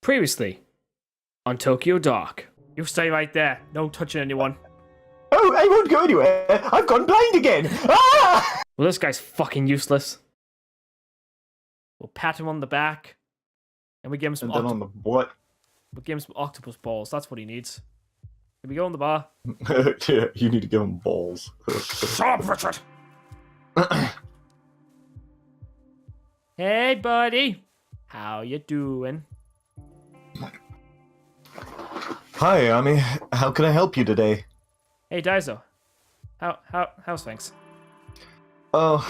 Previously on Tokyo Dark. You stay right there. No touching anyone. Oh, I won't go anywhere. I've gone blind again. Ah! Well, this guy's fucking useless. We'll pat him on the back, and we give him some. And then on the what? We'll give him some octopus balls. That's what he needs. Can we go in the bar? Yeah, you need to give him balls. Shut up, Richard. Hey, buddy. How you doing? Hi, Ami. How can I help you today? Hey, Daiso. How's things? Oh,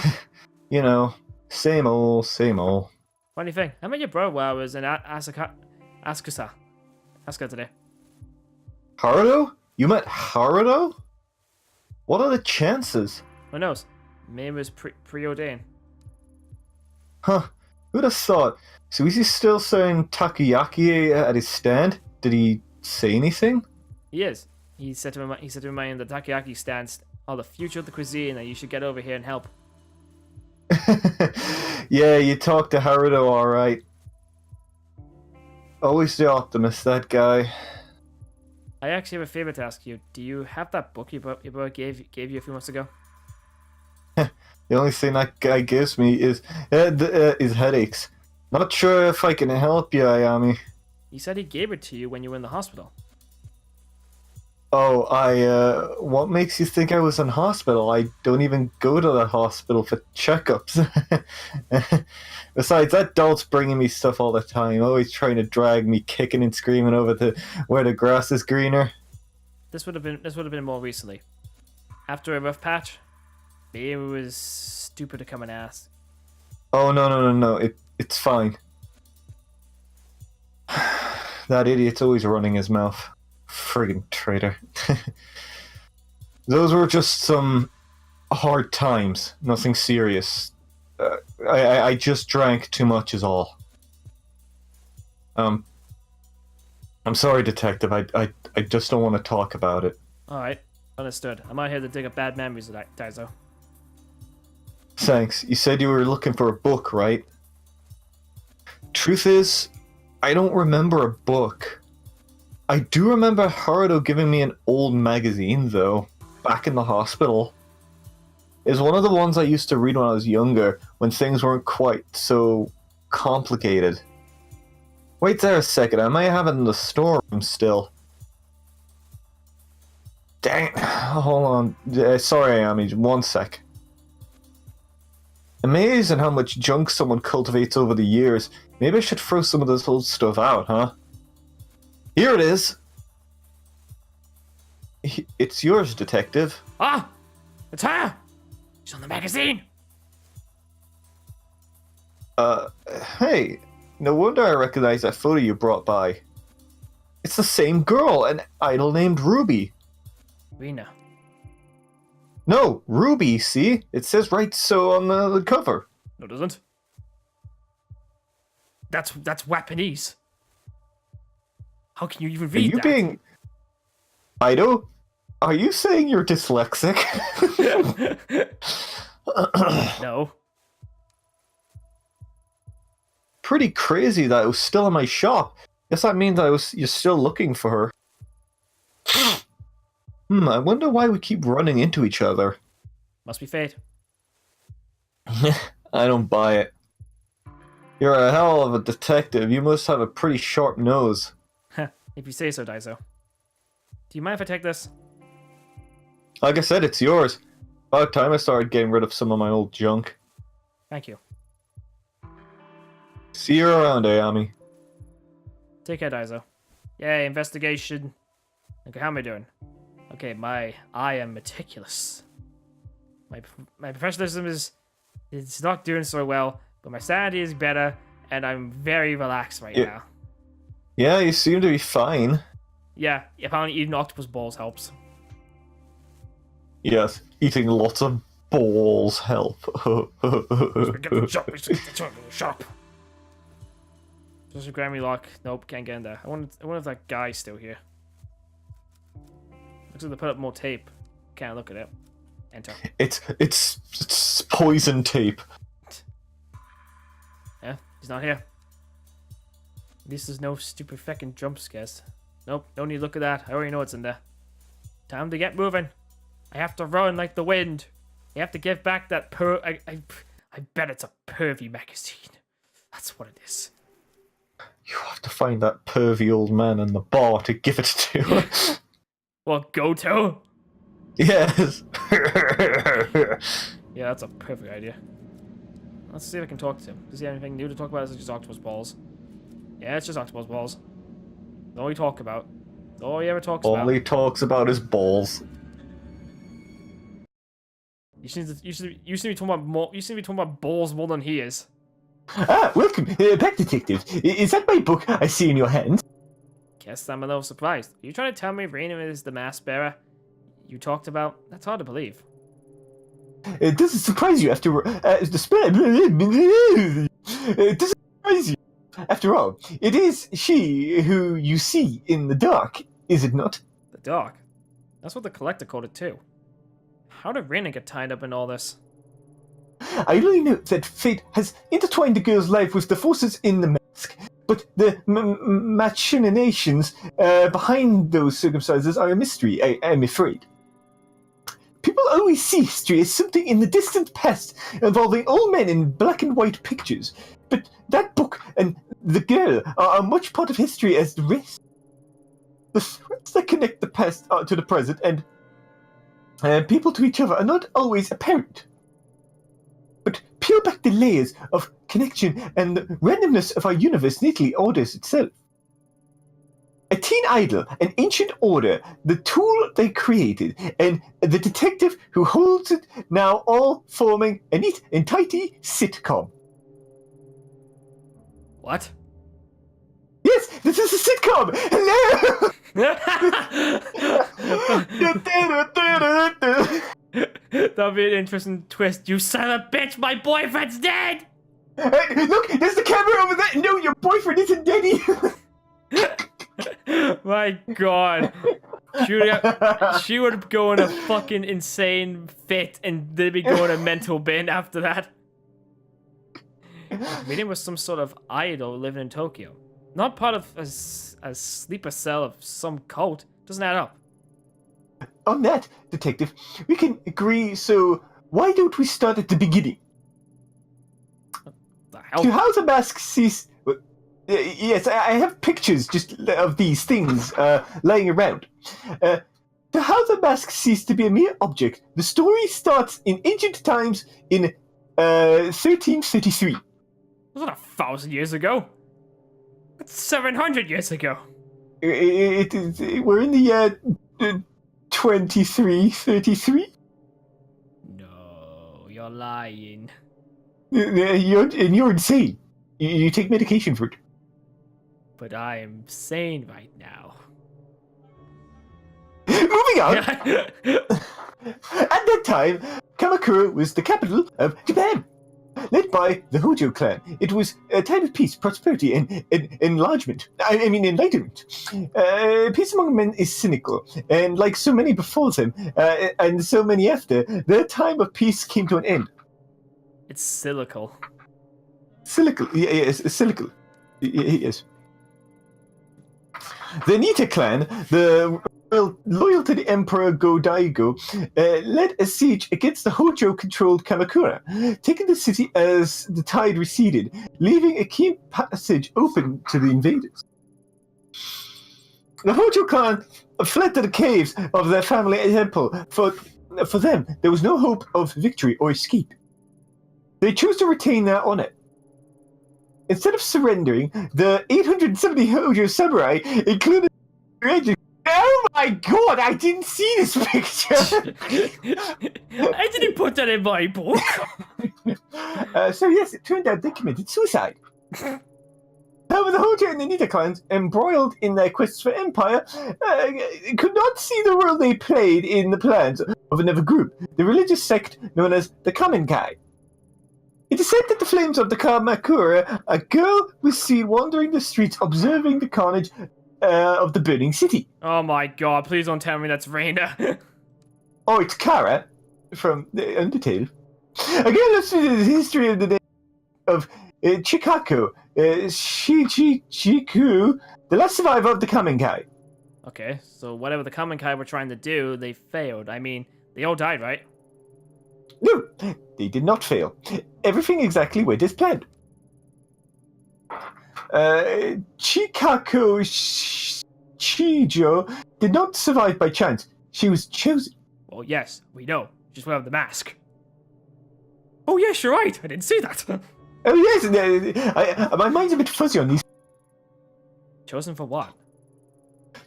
you know, same old, same old. Funny thing, I met your brother while I was in Asuka today. Haruto? You met Haruto? What are the chances? Who knows? Maybe it was preordained. Huh, who'd have thought? So is he still selling takoyaki at his stand? Did he say anything? He is. He said to me in the takoyaki stand, "Oh, the future of the cuisine, and you should get over here and help." Yeah, you talked to Haruto alright. Always the optimist, that guy. I actually have a favor to ask you. Do you have that book your brother gave you a few months ago? The only thing that guy gives me is headaches. Not sure if I can help you, Ayami. He said he gave it to you when you were in the hospital. Oh, what makes you think I was in hospital? I don't even go to the hospital for checkups. Besides, that dolt's bringing me stuff all the time, always trying to drag me kicking and screaming over to where the grass is greener. This would have been more recently. After a rough patch, maybe it was stupid to come and ask. Oh, no. It's fine. That idiot's always running his mouth. Friggin' traitor. Those were just some hard times. Nothing serious. I just drank too much is all. I'm sorry, Detective. I just don't want to talk about it. Alright, understood. I'm out here to dig up bad memories of that, Daiso. Thanks. You said you were looking for a book, right? Truth is, I don't remember a book. I do remember Haruto giving me an old magazine, though, back in the hospital. It's one of the ones I used to read when I was younger, when things weren't quite so complicated. Wait there a second, I might have it in the storeroom still. Dang it. Hold on. Sorry, Ayami, one sec. Amazing how much junk someone cultivates over the years. Maybe I should throw some of this old stuff out, huh? Here it is. It's yours, Detective. Ah! It's her! She's on the magazine! Hey. No wonder I recognize that photo you brought by. It's the same girl, an idol named Ruby. Rina. No, Ruby, see? It says right so on the cover. No, it doesn't. That's Japanese. How can you even read Are you that? being... Ido? Are you saying you're dyslexic? No. Pretty crazy that it was still in my shop. Guess that means you're still looking for her. I wonder why we keep running into each other. Must be fate. I don't buy it. You're a hell of a detective. You must have a pretty sharp nose. If you say so, Daiso. Do you mind if I take this? Like I said, it's yours. About time I started getting rid of some of my old junk. Thank you. See you around, Ayami. Take care, Daiso. Yay, investigation. Okay, how am I doing? Okay, I am meticulous. My professionalism is not doing so well, but my sanity is better, and I'm very relaxed right now. Yeah, you seem to be fine. Yeah, apparently eating octopus balls helps. Yes, eating lots of balls help. Get the shop. Just a Grammy lock. Nope, can't get in there. I wonder if that guy's still here. Looks like they put up more tape. Can't look at it. Enter. It's poison tape. Yeah, he's not here. This is no stupid fucking jump scares. Nope, don't need to look at that. I already know what's in there. Time to get moving. I have to run like the wind. I have to give back that I bet it's a pervy magazine. That's what it is. You have to find that pervy old man in the bar to give it to. Well, go to. Yes. Yeah, that's a perfect idea. Let's see if I can talk to him. Does he have anything new to talk about? Is it just octopus balls? Yeah, it's just octopus balls. That's all we talk about. That's all he ever talks about. All he talks about is balls. You seem to be talking about more. You seem to be talking about balls more than he is. Ah, welcome, back, detective. Is that my book I see in your hand? Guess I'm a little surprised. Are you trying to tell me Raina is the mask bearer you talked about? That's hard to believe. It doesn't surprise you after it doesn't surprise you. After all, it is she who you see in the dark, is it not? The dark? That's what the collector called it too. How did Raina get tied up in all this? I only know that fate has intertwined the girl's life with the forces in the mask, but the machinations behind those circumstances are a mystery, I'm afraid. People always see history as something in the distant past involving all men in black and white pictures, but that book and the girl are much part of history as the rest. The threads that connect the past to the present and people to each other are not always apparent. But peel back the layers of connection and the randomness of our universe neatly orders itself. A teen idol, an ancient order, the tool they created, and the detective who holds it now all forming a neat and tidy sitcom. What? Yes, this is a sitcom! Hello! That'll be an interesting twist. You son of a bitch, my boyfriend's dead! Look, there's the camera over there! No, your boyfriend isn't dead! My god. She would go in a fucking insane fit and they'd be going a mental bin after that. Meeting with some sort of idol living in Tokyo. Not part of a sleeper cell of some cult. Doesn't add up. On that, detective, we can agree, so why don't we start at the beginning? The hell? To how the mask ceased... yes, I have pictures just of these things laying around. To how the mask ceased to be a mere object, the story starts in ancient times in 1333. Was that 1,000 years ago? That's 700 years ago. We're in the year 2333? No, you're lying. You're insane. You take medication for it. But I am sane right now. Moving on! At that time, Kamakura was the capital of Japan. Led by the Hojo clan, it was a time of peace, prosperity, and enlargement. I mean, enlightenment. Peace among men is cynical, and like so many before them, and so many after, their time of peace came to an end. It's cynical. Cynical, yes, cynical. Yes. The Nita clan, the loyal to the Emperor Go-Daigo, led a siege against the Hojo-controlled Kamakura, taking the city as the tide receded, leaving a key passage open to the invaders. The Hojo clan fled to the caves of their family temple. For them, there was no hope of victory or escape. They chose to retain their honor. Instead of surrendering, the 870 Hojo samurai included... Oh my god, I didn't see this picture! I didn't put that in my book. So yes, it turned out they committed suicide. However, the Hojo and the Nita clans, embroiled in their quests for empire, could not see the role they played in the plans of another group, the religious sect known as the Kamenkai. It is said that the flames of the Kamakura, a girl was seen wandering the streets observing the carnage of the burning city. Oh my god, please don't tell me that's Raina. Oh, it's Kara from the Undertale. Again, let's see the history of the day of Chikako, Shichichiku, the last survivor of the Kamenkai. Okay, so whatever the Kamenkai were trying to do, they failed. I mean, they all died, right? No, they did not fail. Everything exactly went as planned. Chikako Chijo did not survive by chance. She was chosen. Well, yes, we know. Just without the mask. Oh, yes, you're right. I didn't see that. Oh yes, my mind's a bit fuzzy on these. Chosen for what?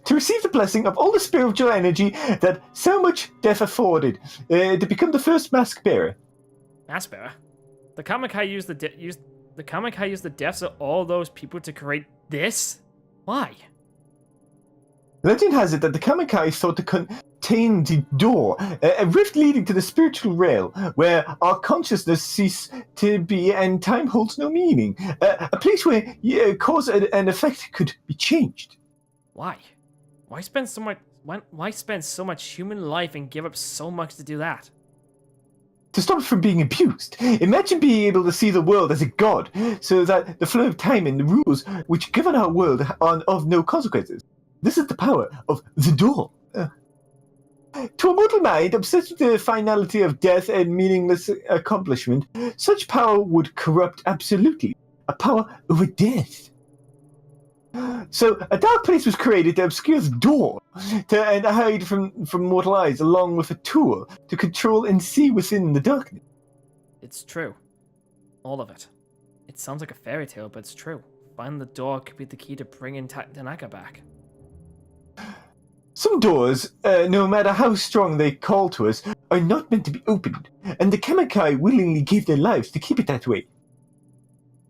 To receive the blessing of all the spiritual energy that so much death afforded, to become the first mask bearer. Mask bearer? The Kamenkai used the deaths of all those people to create this? Why? Legend has it that the Kamenkai thought to contain the door, a rift leading to the spiritual realm, where our consciousness ceases to be and time holds no meaning. A place where cause and effect could be changed. Why? Why spend so much human life and give up so much to do that? To stop it from being abused. Imagine being able to see the world as a god, so that the flow of time and the rules which govern our world are of no consequences. This is the power of the door. To a mortal mind obsessed with the finality of death and meaningless accomplishment, such power would corrupt absolutely. A power over death. So a dark place was created to obscure the door and hide from mortal eyes, along with a tool to control and see within the darkness. It's true. All of it. It sounds like a fairy tale, but it's true. Finding the door could be the key to bringing Tanaka back. Some doors, no matter how strong they call to us, are not meant to be opened, and the Kamenkai willingly gave their lives to keep it that way.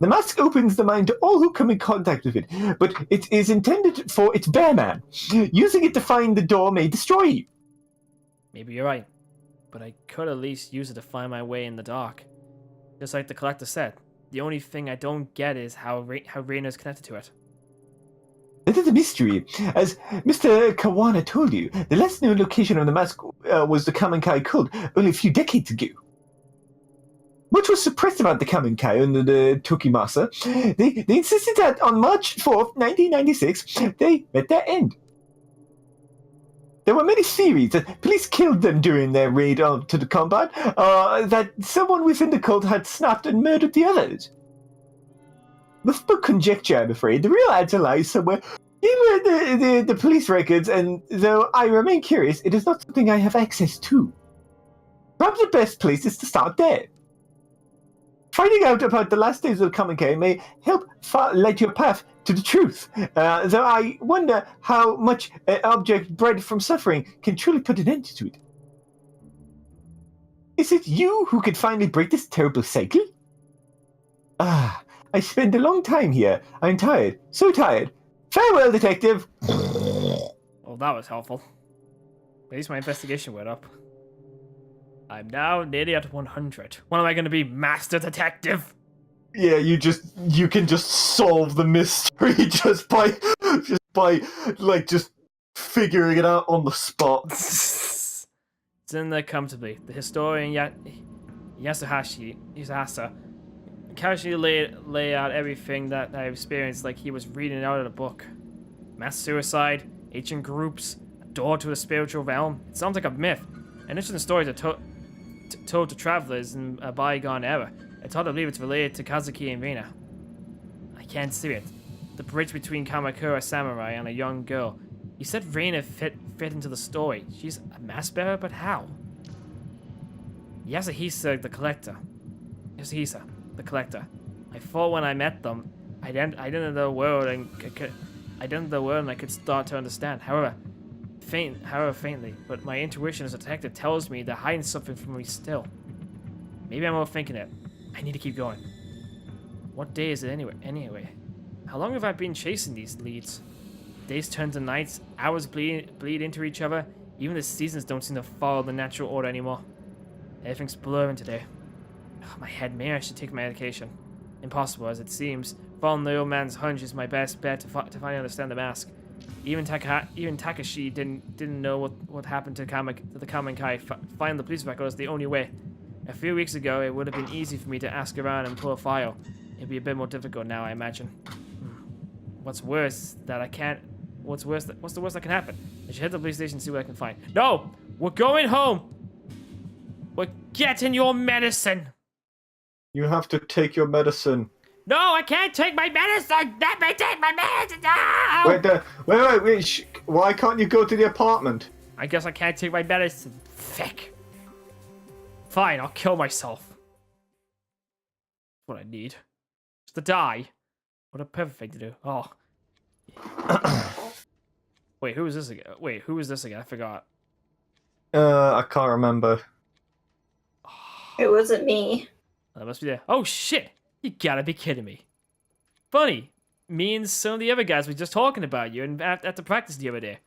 The mask opens the mind to all who come in contact with it, but it is intended for its bear man. Using it to find the door may destroy you. Maybe you're right, but I could at least use it to find my way in the dark. Just like the collector said, the only thing I don't get is how Reina is connected to it. That is a mystery. As Mr. Kawana told you, the last known location of the mask was the Kamenkai cult only a few decades ago. Much was suppressed about the Kamenkai under the Tokimasa. They insisted that on March 4th, 1996, they met their end. There were many theories that police killed them during their raid to the compound, that someone within the cult had snapped and murdered the others. With but conjecture, I'm afraid. The real answer lies somewhere in the police records, and though I remain curious, it is not something I have access to. Perhaps the best place is to start there. Finding out about the last days of Kamenkai may help lead your path to the truth, though I wonder how much an object bred from suffering can truly put an end to it. Is it you who can finally break this terrible cycle? I spent a long time here. I'm tired. So tired. Farewell, detective! Well, that was helpful. At least my investigation went up. I'm now nearly at 100. When am I going to be Master Detective? Yeah, you can just solve the mystery just by figuring it out on the spot. Sitting there comfortably, the historian Yasuhasa casually lay out everything that I experienced like he was reading it out of a book. Mass suicide, ancient groups, a door to a spiritual realm. It sounds like a myth. An interesting story told to travelers in a bygone era. It's hard to believe it's related to Kazuki and Rina. I can't see it. The bridge between Kamakura Samurai and a young girl. You said Rina fit into the story. She's a mask bearer, but how? Yasuhisa the collector. I thought when I met them, I entered the world and I could start to understand. However, faintly, but my intuition as a detective tells me they're hiding something from me still. Maybe I'm overthinking it. I need to keep going. What day is it anyway? How long have I been chasing these leads? Days turn to nights, hours bleed into each other. Even the seasons don't seem to follow the natural order anymore. Everything's blurring today. My head, maybe I should take my medication. Impossible as it seems, following the old man's hunch is my best bet to finally understand the mask. Even Takashi didn't know what happened to the Kamenkai. Finding the police record was the only way. A few weeks ago, it would have been easy for me to ask around and pull a file. It'd be a bit more difficult now, I imagine. What's worse that I can't... What's the worst that can happen? I should head to the police station and see what I can find. No! We're going home! We're getting your medicine! You have to take your medicine. No, I can't take my medicine! Let me take my medicine! No! Wait. Why can't you go to the apartment? I guess I can't take my medicine. Fick. Fine, I'll kill myself. What I need. Just to die. What a perfect thing to do. Oh. Wait, who is this again? Who is this again? I forgot. I can't remember. It wasn't me. That must be there. Oh, shit! You gotta be kidding me. Funny. Me and some of the other guys were just talking about you and at the practice the other day.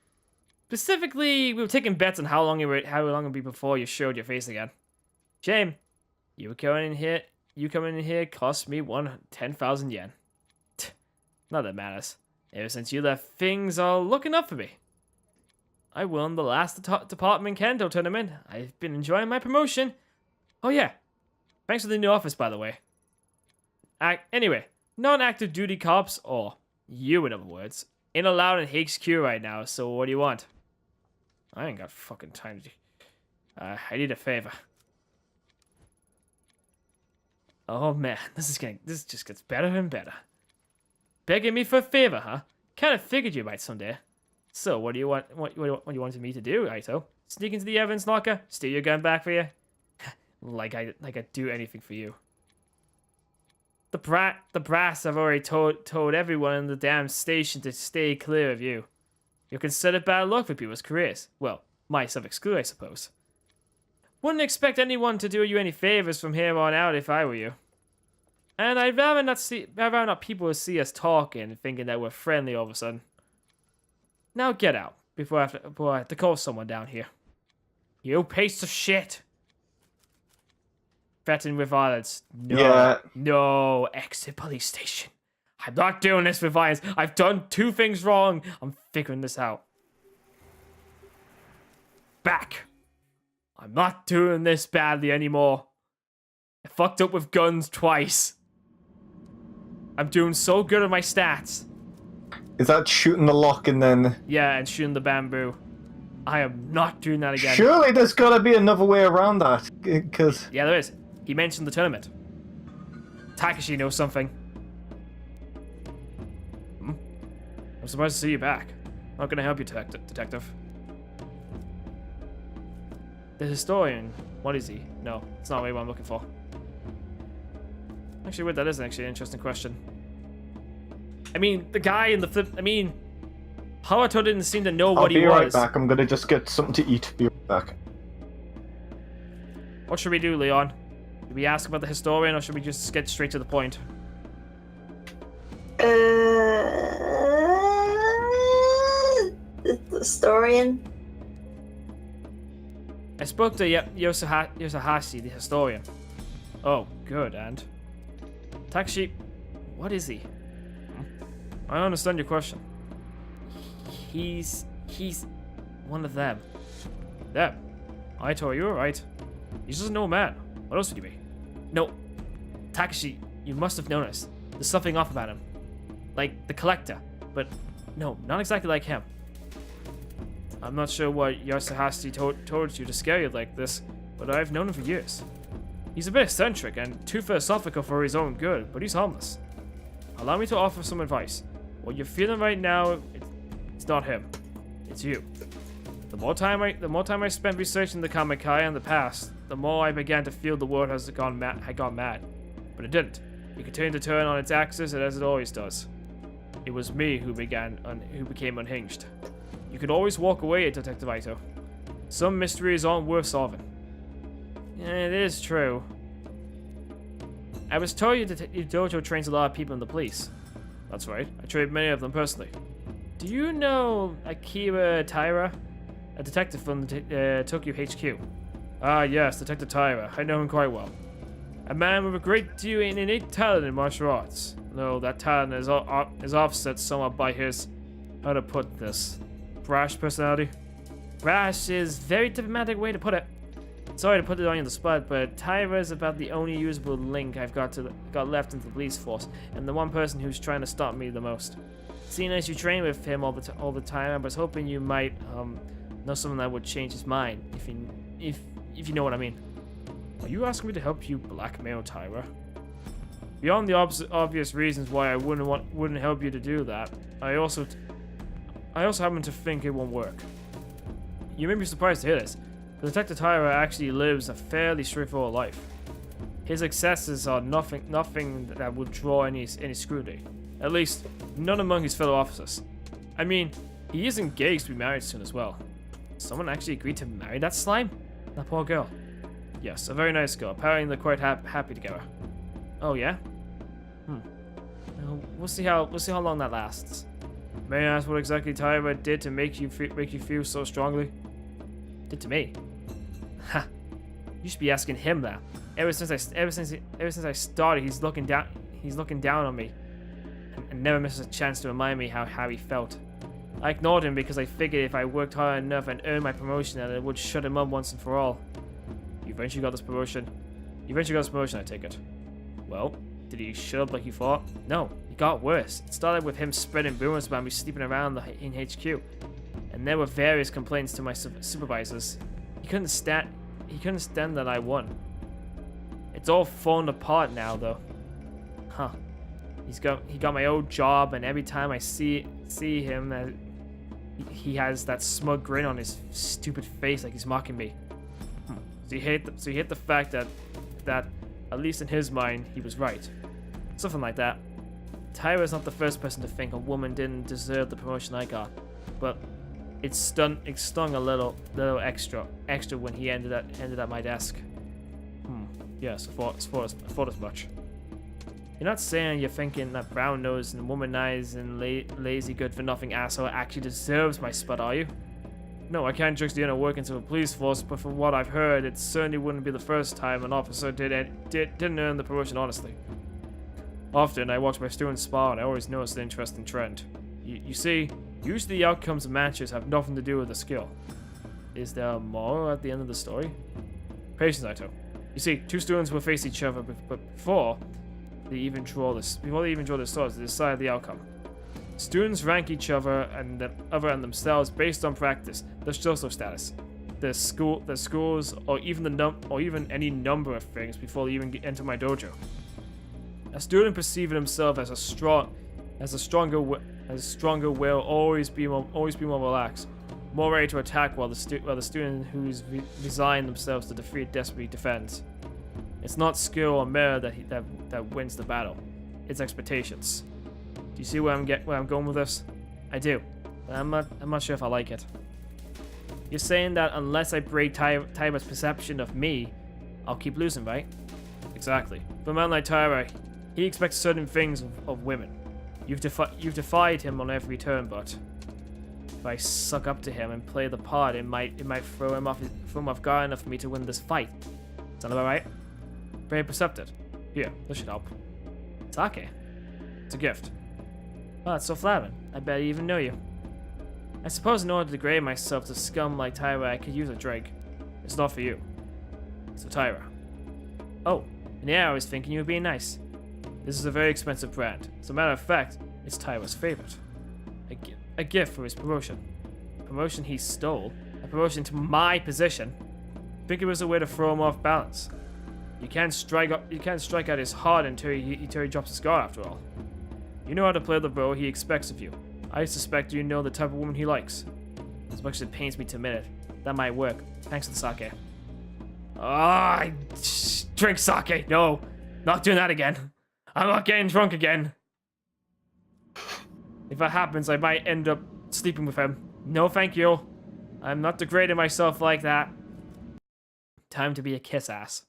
Specifically, we were taking bets on how long it would be before you showed your face again. Shame. You coming in here cost me 10,000 yen. Not that matters. Ever since you left, things are looking up for me. I won the last department Kendo tournament. I've been enjoying my promotion. Oh yeah. Thanks for the new office, by the way. Anyway, non-active duty cops, or you in other words, ain't allowed in HQ right now, so what do you want? I ain't got fucking time to... I need a favor. Oh man, this just gets better and better. Begging me for a favor, huh? Kinda figured you might someday. So, what do you want? What you wanted me to do, Aito? Sneak into the evidence locker, steal your gun back for you? like I'd do anything for you. The brass have already told everyone in the damn station to stay clear of you. You're considered bad luck for people's careers. Well, myself excluded, I suppose. Wouldn't expect anyone to do you any favors from here on out if I were you. And I'd rather not people see us talking, thinking that we're friendly all of a sudden. Now get out, before I have to call someone down here. You piece of shit! Threaten with violence. No. Yeah. No, exit police station. I'm not doing this with violence. I've done 2 things wrong. I'm figuring this out. Back. I'm not doing this badly anymore. I fucked up with guns twice. I'm doing so good at my stats. Is that shooting the lock and then... Yeah, and shooting the bamboo. I am not doing that again. Surely there's gotta be another way around that, because... Yeah, there is. He mentioned the tournament. Takashi knows something. I'm surprised to see you back. How can I help you, detective? The historian. What is he? No, it's not what I'm looking for. Actually, wait, that is actually an interesting question. I mean, the guy in the flip... I mean, Haruto didn't seem to know what he was. I'll be right back. I'm gonna just get something to eat. Be right back. What should we do, Leon? Should we ask about the historian, or should we just get straight to the point? The historian? I spoke to Yosahashi, the historian. Oh, good, and? Takashi, what is he? I don't understand your question. He's one of them. Them? I told you, right? He's just an old man. What else would he be? No, Takashi, you must have noticed. There's something off about him. Like the collector, but no, not exactly like him. I'm not sure what Yosahashi told you to scare you like this, but I've known him for years. He's a bit eccentric and too philosophical for his own good, but he's harmless. Allow me to offer some advice. What you're feeling right now, it's not him. It's you. The more time I spent researching the Kamikai in the past, the more I began to feel the world had gone mad. But it didn't. It continued to turn on its axis as it always does. It was me who became unhinged. You could always walk away, Detective Aito. Some mysteries aren't worth solving. Yeah, it is true. I was told your dojo trains a lot of people in the police. That's right. I trained many of them personally. Do you know Akira Taira? A detective from the Tokyo HQ. Ah, yes, Detective Taira. I know him quite well. A man with a great deal of innate talent in martial arts. No, that talent is offset somewhat by his, how to put this, brash personality. Brash is a very diplomatic way to put it. Sorry to put it on you on the spot, but Tyra is about the only usable link I've got left into the police force, and the one person who's trying to stop me the most. Seeing as you train with him all the time, I was hoping you might know someone that would change his mind, if you know what I mean. Are you asking me to help you blackmail Tyra? Beyond the obvious reasons why I wouldn't help you to do that, I also happen to think it won't work. You may be surprised to hear this, but Detective Tyra actually lives a fairly straightforward life. His excesses are nothing that would draw any scrutiny. At least, none among his fellow officers. I mean, he is engaged to be married soon as well. Someone actually agreed to marry that slime? That poor girl. Yes, a very nice girl. Apparently they're quite happy together. Oh yeah? We'll see how long that lasts. May I ask what exactly Tyra did to make you feel so strongly? Did to me? Ha! You should be asking him that. Ever since I started, he's looking down on me, and never misses a chance to remind me how he felt. I ignored him because I figured if I worked hard enough and earned my promotion, that it would shut him up once and for all. You eventually got this promotion. I take it. Well, did he shut up like you thought? No, it got worse. It started with him spreading rumors about me sleeping around in HQ, and there were various complaints to my supervisors. He couldn't stand that I won. It's all fallen apart now, though. Huh? He got my old job, and every time I see him, he has that smug grin on his stupid face, like he's mocking me. So he hate the fact that at least in his mind he was right. Something like that. Tyra's not the first person to think a woman didn't deserve the promotion I got, but it stung a little extra when he ended at my desk. Yes, I thought as much. You're not saying you're thinking that brown-nosed and womanized and lazy good-for-nothing asshole actually deserves my spot, are you? No, I can't judge the inner workings of a police force, but from what I've heard, it certainly wouldn't be the first time an officer didn't earn the promotion honestly. Often, I watch my students spar, and I always notice an interesting trend. You see, usually the outcomes of matches have nothing to do with the skill. Is there a moral at the end of the story? Patience, Aito. You see, two students will face each other, but before they even draw their swords, they decide the outcome. Students rank each other and themselves based on practice, their social status, their schools, or even any number of things before they even enter my dojo. A student perceiving himself as a stronger will always be more relaxed, more ready to attack, while the student who's resigned themselves to defeat desperately defends. It's not skill or merit that wins the battle. It's expectations. Do you see where I'm going with this? I do, but I'm not sure if I like it. You're saying that unless I break Tyra's perception of me, I'll keep losing, right? Exactly. But a man like Tyra, he expects certain things of women. You've defied him on every turn, but if I suck up to him and play the part, it might throw him off guard enough for me to win this fight. Sound about right? Very perceptive. Here, this should help. Sake. It's a gift. Oh, that's so flattering. I bet I even know you. I suppose in order to degrade myself to scum like Tyra, I could use a drink. It's not for you. So Tyra. Oh, and yeah, I was thinking you were being nice. This is a very expensive brand. As a matter of fact, it's Tyra's favorite. A gift for his promotion. A promotion he stole. A promotion to my position. I think it was a way to throw him off balance. You can't strike out his heart until he drops his guard, after all. You know how to play the role he expects of you. I suspect you know the type of woman he likes. As much as it pains me to admit it, that might work. Thanks to the sake. I drink sake. No, not doing that again. I'm not getting drunk again. If that happens, I might end up sleeping with him. No, thank you. I'm not degrading myself like that. Time to be a kiss ass.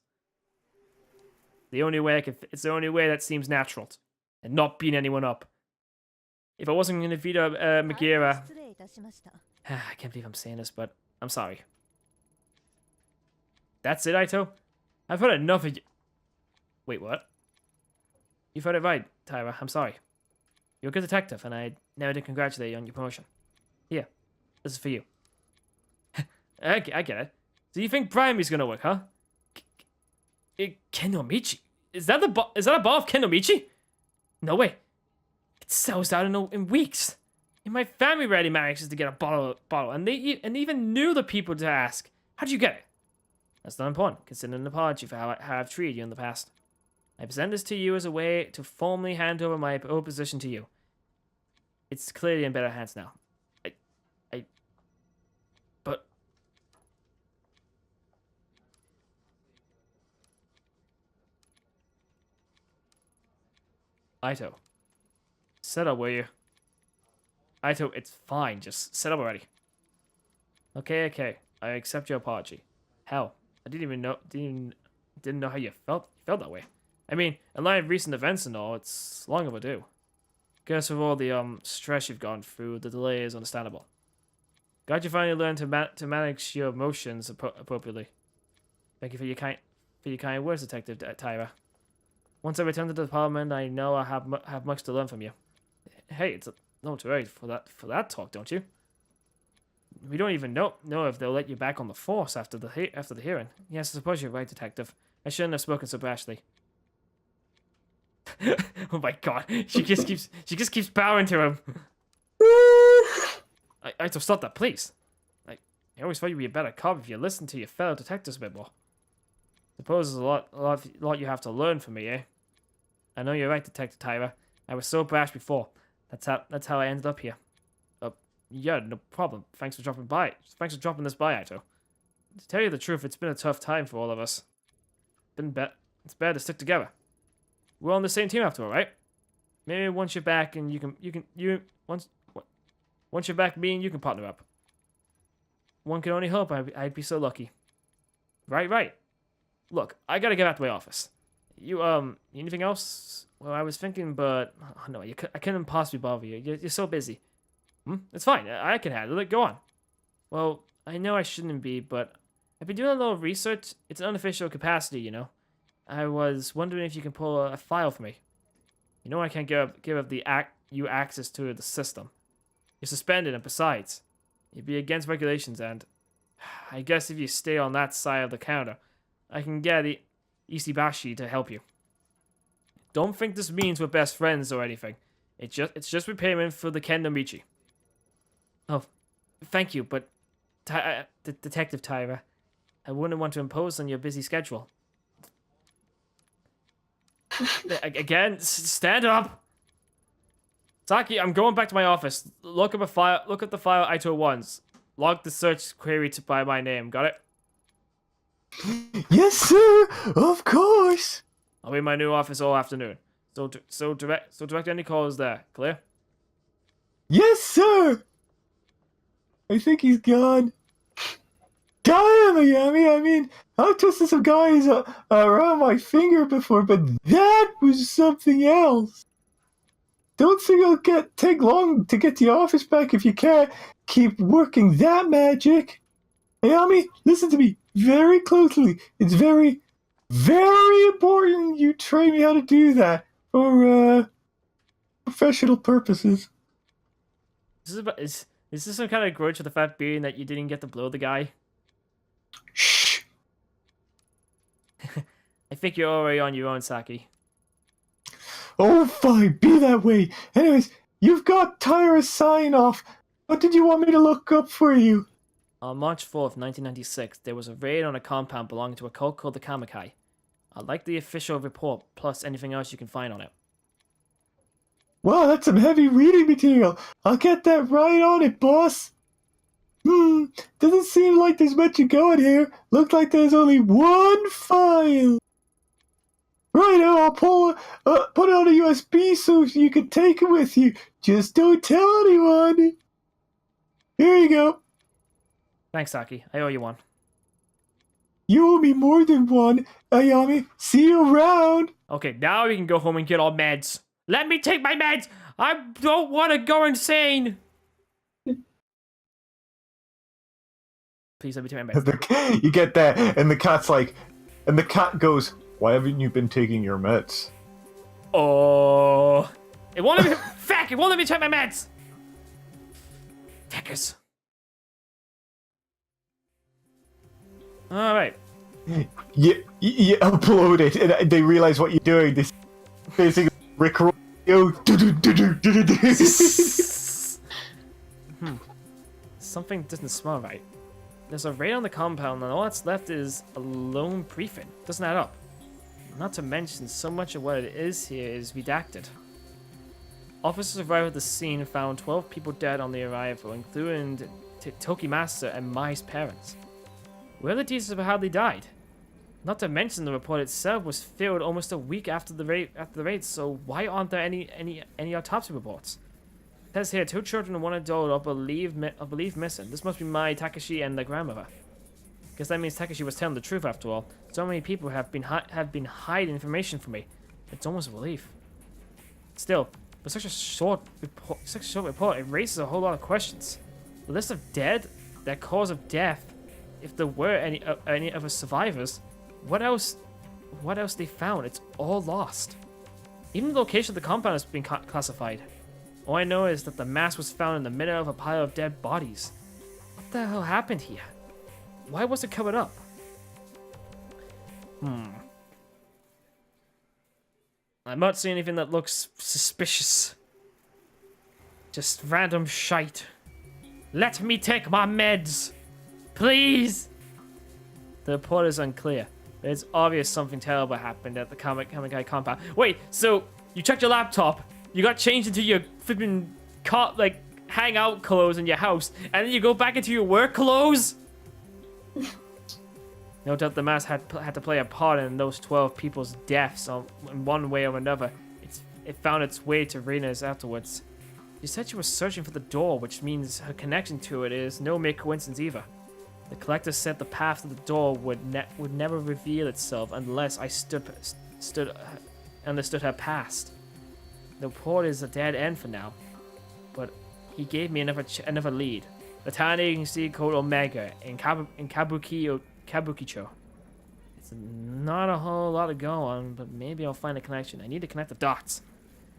It's the only way that seems natural, and not beating anyone up. If I wasn't going to veto Magira, I can't believe I'm saying this, but I'm sorry. That's it, Aito? I've heard enough of you. Wait, what? You've heard it right, Tyra. I'm sorry. You're a good detective, and I never did congratulate you on your promotion. Here, this is for you. I get it. So you think Briami's gonna work, huh? Kenomichi? Is that a bar of Kenomichi? No way. It sells out in weeks. And my family rarely manages to get a bottle, and they even knew the people to ask. How'd you get it? That's not important, considering an apology for how I've treated you in the past. I present this to you as a way to formally hand over my old position to you. It's clearly in better hands now. But... Aito. Set up, will you? Aito, it's fine. Just set up already. Okay. I accept your apology. Hell, I didn't know how you felt that way. I mean, in light of recent events and all, it's long overdue. Guess with all the stress you've gone through, the delay is understandable. Glad you finally learned to manage your emotions appropriately. Thank you for your kind words, Detective Tyra. Once I return to the department, I know I have much to learn from you. Hey, it's no too early for that talk, don't you? We don't even know if they'll let you back on the force after the hearing. Yes, I suppose you're right, Detective. I shouldn't have spoken so brashly. Oh my god, she just keeps bowing to him. I have to stop that, please. I always thought you'd be a better cop if you listened to your fellow detectives a bit more. Suppose there's a lot you have to learn from me, eh? I know you're right, Detective Tyra. I was so brash before. That's how I ended up here. Yeah, no problem. Thanks for dropping by. Thanks for dropping this by, Aito. To tell you the truth, it's been a tough time for all of us. It's better to stick together. We're on the same team after all, right? Maybe once you're back and once you're back, me and you can partner up. One can only hope I'd be so lucky. Right. Look, I gotta get back to my office. You anything else? Well, I was thinking, but oh, no, I couldn't possibly bother you. You're so busy. It's fine. I can handle it. Go on. Well, I know I shouldn't be, but I've been doing a little research. It's an unofficial capacity, you know. I was wondering if you can pull a file for me. You know I can't give up you access to the system. You're suspended, and besides, you'd be against regulations, and I guess if you stay on that side of the counter, I can get the Ishibashi to help you. Don't think this means we're best friends or anything. It's just repayment for the Kennomichi. Oh, thank you, but Detective Tyra, I wouldn't want to impose on your busy schedule. Again, stand up. Saki, I'm going back to my office. Look at the file Aito wants. Log the search query by my name. Got it? Yes, sir. Of course. I'll be in my new office all afternoon. So direct any calls there. Clear? Yes, sir. I think he's gone. Damn, Ayami. I mean, I've twisted some guys around my finger before, but that was something else. Don't think it'll take long to get the office back if you can't keep working that magic. Ayami, listen to me very closely. It's very, very important you train me how to do that for professional purposes. Is this some kind of grudge for the fact being that you didn't get to blow the guy? Shh. I think you're already on your own, Saki. Oh, fine. Be that way. Anyways, you've got Tyra's sign off. What did you want me to look up for you? On March 4th, 1996, there was a raid on a compound belonging to a cult called the Kamikai. I'd like the official report, plus anything else you can find on it. Wow, that's some heavy reading material. I'll get that right on it, boss. Doesn't seem like there's much going here. Looks like there's only one file. Right, I'll put it on a USB so you can take it with you. Just don't tell anyone. Here you go. Thanks, Saki. I owe you one. You owe me more than one, Ayami. See you around. Okay, now we can go home and get our meds. Let me take my meds! I don't want to go insane! Please let me take my meds. You get that, and the cat goes, "Why haven't you been taking your meds?" Oh, it won't let me. Fuck! It won't let me take my meds. Feckers. All right. You upload it, and they realize what you're doing. They basically rickroll you. Something doesn't smell right. There's a raid on the compound, and all that's left is a lone prefect. Doesn't add up. Not to mention, so much of what it is here is redacted. Officers arrived at the scene and found 12 people dead on the arrival, including Toki Master and Mai's parents. Where are the details of how they died? Not to mention, the report itself was filled almost a week after the raid. So why aren't there any autopsy reports? It says here 2 children and 1 adult are believed missing. This must be Mai, Takashi, and their grandmother. Guess that means Takashi was telling the truth after all. So many people have been hiding information from me. It's almost a relief. Still, but such a short report, it raises a whole lot of questions. The list of dead, their cause of death, if there were any other survivors, what else they found? It's all lost. Even the location of the compound has been classified. All I know is that the mask was found in the middle of a pile of dead bodies. What the hell happened here? Why was it covered up? I'm not seeing anything that looks suspicious. Just random shite. Let me take my meds! Please! The report is unclear, but it's obvious something terrible happened at the Kamikai compound. Wait, so you checked your laptop, you got changed into your flipping hangout clothes in your house, and then you go back into your work clothes? No doubt the mask had to play a part in those 12 people's deaths in one way or another. It found its way to Rena's afterwards. She said she was searching for the door, which means her connection to it is no mere coincidence either. The collector said the path to the door would never reveal itself unless I understood her past. The report is a dead end for now, but he gave me another lead. The talent agency called Omega in Kabukicho. It's not a whole lot to go on, but maybe I'll find a connection. I need to connect the dots.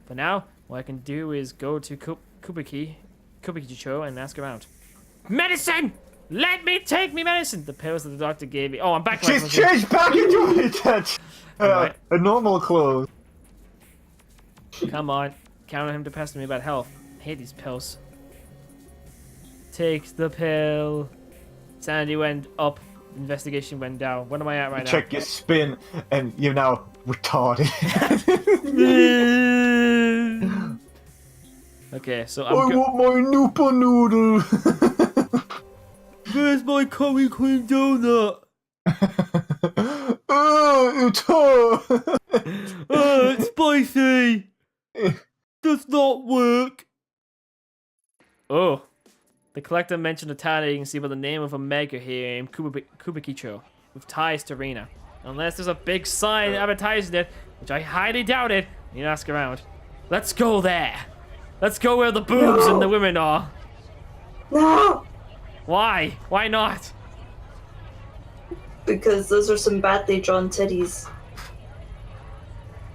For now, what I can do is go to Kabukicho and ask around. Medicine! Let me take me medicine! The pills that the doctor gave me. Oh, I'm back. She's changed back into a normal clothes. Come on. Count on him to pester me about health. I hate these pills. Take the pill. Sanity went up. Investigation went down. What am I at right now? Check your spin, and you're now retarded. Okay, so I want my Noopa noodle. Where's my curry cream donut? It's hot. It's spicy. Does not work. Oh, the collector mentioned a talent agency by the name of Omega here in Kabukicho, with ties to Rena. Unless there's a big sign advertising it, which I highly doubt it, you ask around. Let's go there. Let's go where the boobs and the women are. No! Why? Why not? Because those are some badly drawn titties.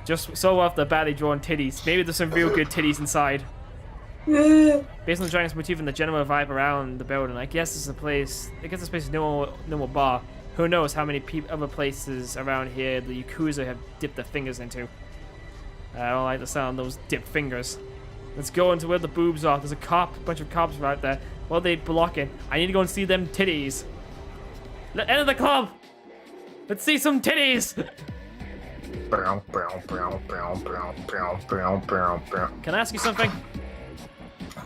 Just so off the badly drawn titties. Maybe there's some real good titties inside. Based on the dragon's motif and the general vibe around the building, I guess this place is no more bar. Who knows how many other places around here the Yakuza have dipped their fingers into. I don't like the sound of those dipped fingers. Let's go into where the boobs are. There's a bunch of cops right there. What are they blocking? I need to go and see them titties. Enter the club! Let's see some titties! Can I ask you something?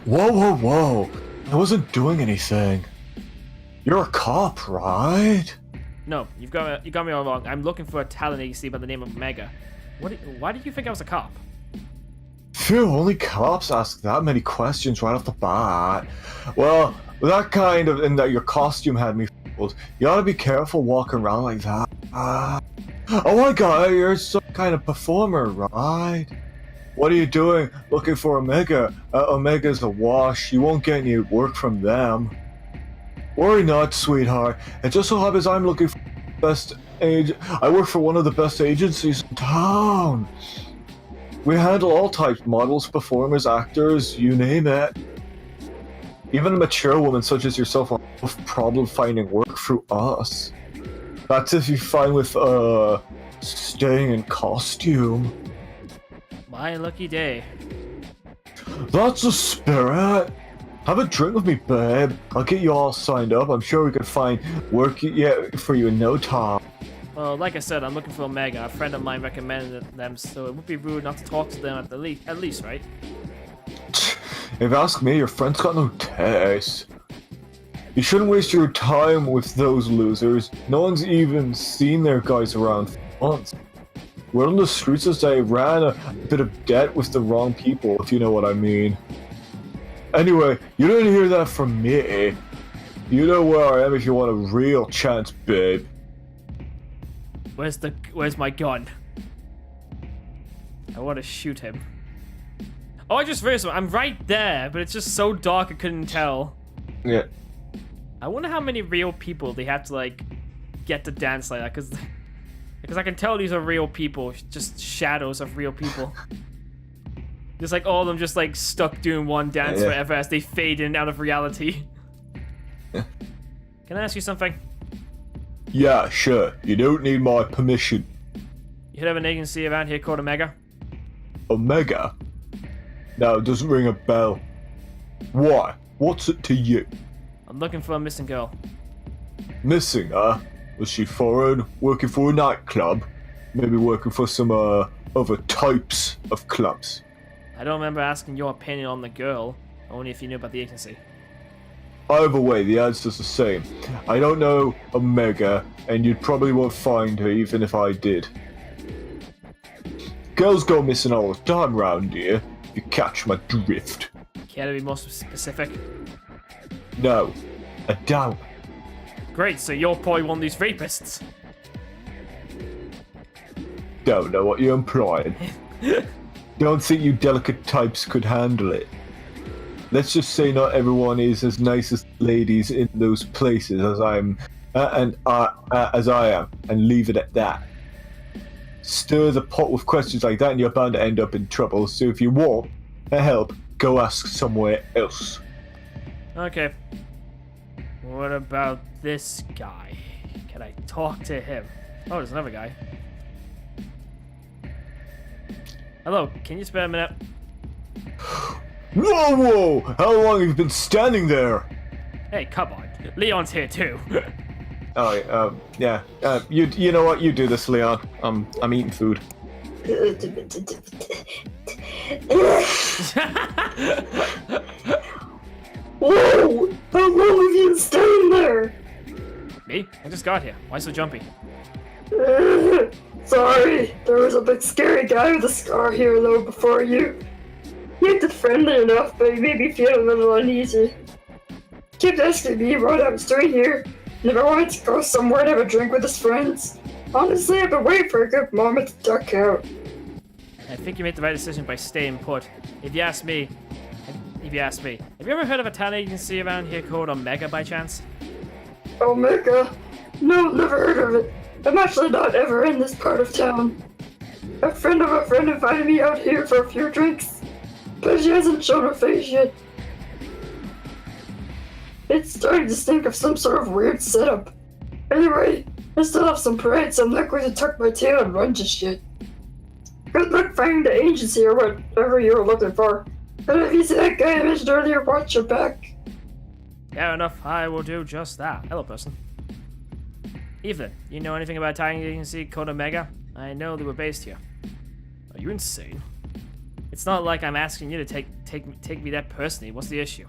Whoa. I wasn't doing anything. You're a cop, right? No, you got me all wrong. I'm looking for a talent agency by the name of Mega. Why did you think I was a cop? Phew, only cops ask that many questions right off the bat. Well, that kind of, and that your costume had me fooled. You ought to be careful walking around like that. Oh my god, you're some kind of performer, right? What are you doing looking for Omega? Omega's a wash. You won't get any work from them. Worry not, sweetheart. It just so happens I'm looking for the best I work for one of the best agencies in town. We handle all types, models, performers, actors, you name it. Even a mature woman such as yourself will have no problem finding work through us. That's if you're fine with, staying in costume. My lucky day. That's a spirit! Have a drink with me, babe. I'll get you all signed up. I'm sure we can find work for you in no time. Well, like I said, I'm looking for Omega. A friend of mine recommended them, so it would be rude not to talk to them at least, right? If you ask me, your friend's got no taste. You shouldn't waste your time with those losers. No one's even seen their guys around for months. Word on the streets is they ran a bit of debt with the wrong people, if you know what I mean. Anyway, you didn't hear that from me. You know where I am if you want a real chance, babe. Where's my gun? I want to shoot him. Oh, I just realized I'm right there, but it's just so dark I couldn't tell. Yeah. I wonder how many real people they have to like get to dance like that, because I can tell these are real people, just shadows of real people. Just like all of them just like stuck doing one dance forever as they fade in and out of reality. Yeah. Can I ask you something? Yeah, sure. You don't need my permission. You heard of an agency around here called Omega? Omega? No, it doesn't ring a bell. Why? What's it to you? I'm looking for a missing girl. Missing, huh? Was she foreign? Working for a nightclub? Maybe working for some, other types of clubs? I don't remember asking your opinion on the girl, only if you knew about the agency. Either way, the answer's the same. I don't know Omega, and you probably won't find her even if I did. Girls go missing all the time round here, if you catch my drift. Care to be more specific? No, I don't. Great, so you're probably one of these rapists. Don't know what you're implying. Don't think you delicate types could handle it. Let's just say not everyone is as nice as ladies in those places as as I am, and leave it at that. Stir the pot with questions like that and you're bound to end up in trouble, so if you want help, go ask somewhere else. Okay. What about this guy? Can I talk to him? Oh, there's another guy. Hello, can you spare a minute? Whoa! How long have you been standing there? Hey, come on. Leon's here too. Oh, yeah. You know what? You do this, Leon. I'm eating food. Whoa! How long have you been staying there? Me? I just got here. Why so jumpy? Sorry, there was a big scary guy with a scar here though before you. You acted friendly enough, but you made me feel a little uneasy. Kept asking me what I was doing here. Never wanted to go somewhere to have a drink with his friends. Honestly, I've been waiting for a good moment to duck out. I think you made the right decision by staying put. If you ask me, have you ever heard of a talent agency around here called Omega by chance? Omega? No, never heard of it. I'm actually not ever in this part of town. A friend of a friend invited me out here for a few drinks, but she hasn't shown her face yet. It's starting to stink of some sort of weird setup. Anyway, I still have some pride, so I'm not going to tuck my tail and run just yet. Good luck finding the agency or whatever you were looking for. And if you see that guy I mentioned earlier, watch your back. Fair enough, I will do just that. Hello, person. Evelyn, you know anything about a talent agency called Omega? I know they were based here. Are you insane? It's not like I'm asking you to take me that personally. What's the issue?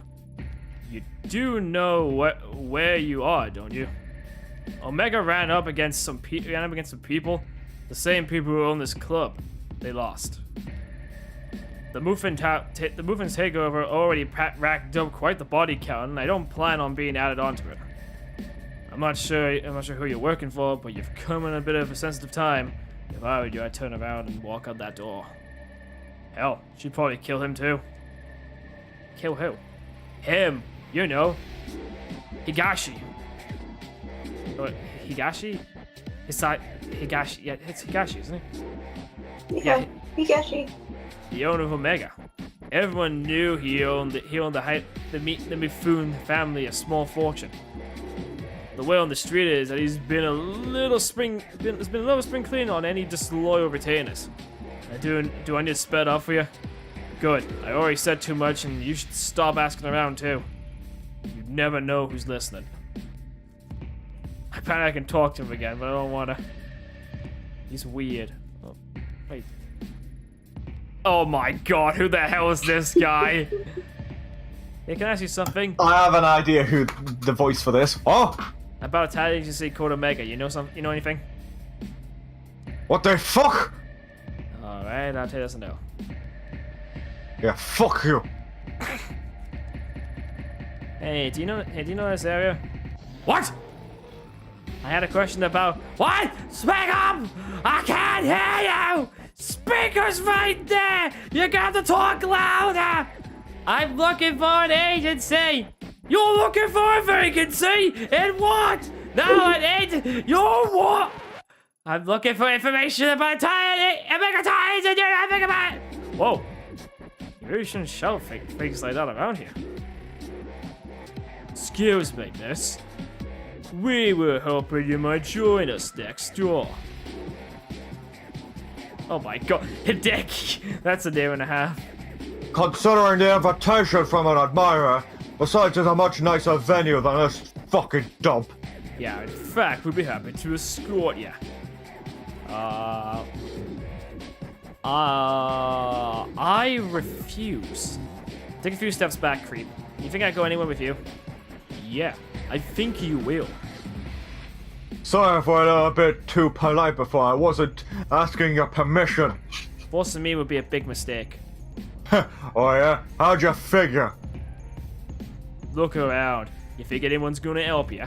You do know where you are, don't you? Omega ran up against some people, the same people who own this club. They lost. The movement takeover already racked up quite the body count, and I don't plan on being added onto it. I'm not sure who you're working for, but you've come in a bit of a sensitive time. If I were you, I'd turn around and walk out that door. Hell, she'd probably kill him too. Kill who? Him. You know. Higashi. Oh, Higashi? Higashi. Yeah, it's Higashi, isn't it? Yeah, Higashi. The owner of Omega. Everyone knew he owned the Mifune family a small fortune. The way on the street is that there's been a little spring cleaning on any disloyal retainers. Do I need to sped up for you? Good. I already said too much, and you should stop asking around too. You never know who's listening. Apparently I can talk to him again, but I don't wanna. He's weird. Oh, wait. Oh my god, who the hell is this guy? Hey, can I ask you something? I have an idea who the voice for this. Oh! About a talent agency called Omega. You know anything? What the fuck? Alright, I'll tell you that's a no. Yeah, fuck you. Hey, do you know this area? What? I had a question about what? Speak up! I can't hear you! Speaker's right there! You got to talk louder! I'm looking for an agency! You're looking for a vacancy? In what? No, it you're what? I'm looking for information about tires. Whoa. You really shouldn't shout things like that around here. Excuse me, miss. We were hoping you might join us next door. Oh my god, Dick! That's a day and a half. Considering the invitation from an admirer, besides it's a much nicer venue than this fucking dump. Yeah, in fact, we'd be happy to escort you. I refuse. Take a few steps back, creep. You think I'd go anywhere with you? Yeah, I think you will. Sorry if we're a little bit too polite before. I wasn't asking your permission. Forcing me would be a big mistake. Oh yeah? How'd you figure? Look around. You think anyone's gonna help you?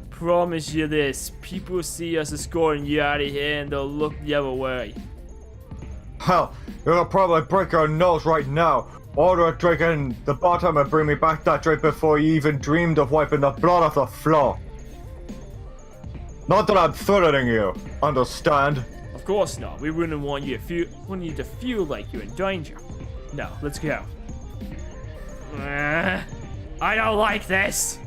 Promise you this. People see us escorting you out of here and they'll look the other way. Hell, you'll probably break your nose right now. Order a drink and the bartender bring me back that drink before you even dreamed of wiping the blood off the floor. Not that I'm threatening you, understand? Of course not. We wouldn't want you to feel like you're in danger. No, let's go. I don't like this.